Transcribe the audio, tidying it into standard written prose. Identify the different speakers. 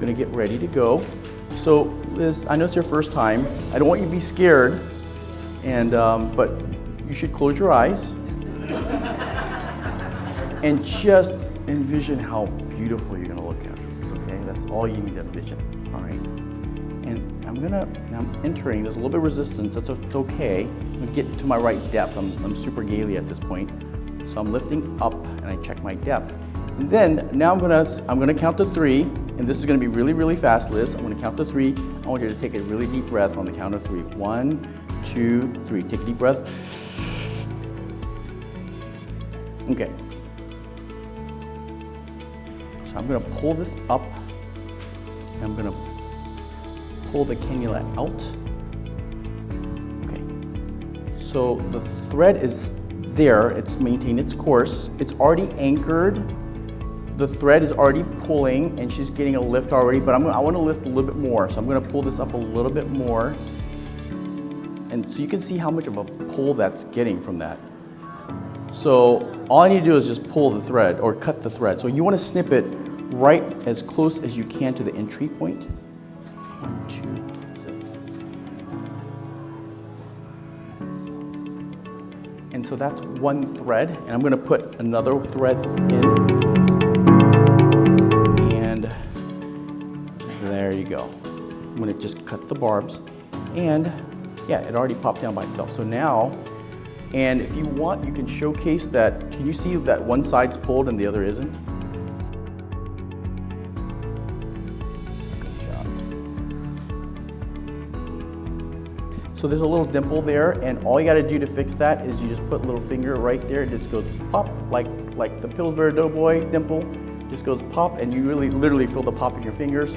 Speaker 1: gonna get ready to go. So Liz, I know it's your first time. I don't want you to be scared, and but you should close your eyes and just envision how beautiful you're gonna look afterwards, okay? That's all you need to envision, all right? And I'm entering, there's a little bit of resistance, that's okay. I'm gonna get to my right depth. I'm super gaily at this point. So I'm lifting up and I check my depth. And then now I'm gonna count to 3, and this is gonna be really, really fast, Liz. I'm gonna count to 3. I want you to take a really deep breath on the count of 3. 1, 2, 3. Take a deep breath. Okay. So I'm gonna pull this up. And I'm gonna pull the cannula out. Okay. So the thread is there, it's maintained its course. It's already anchored. The thread is already pulling and she's getting a lift already, but I want to lift a little bit more. So I'm going to pull this up a little bit more. And so you can see how much of a pull that's getting from that. So all I need to do is just pull the thread or cut the thread. So you want to snip it right as close as you can to the entry point. 1, 2, 7. And so that's one thread, and I'm going to put another thread in. And there you go. I'm going to just cut the barbs, and yeah, it already popped down by itself. So now, and if you want, you can showcase that. Can you see that one side's pulled and the other isn't? Good job. So there's a little dimple there, and all you got to do to fix that is you just put a little finger right there. It just goes pop, like the Pillsbury Doughboy dimple. Just goes pop, and you really literally feel the pop in your fingers.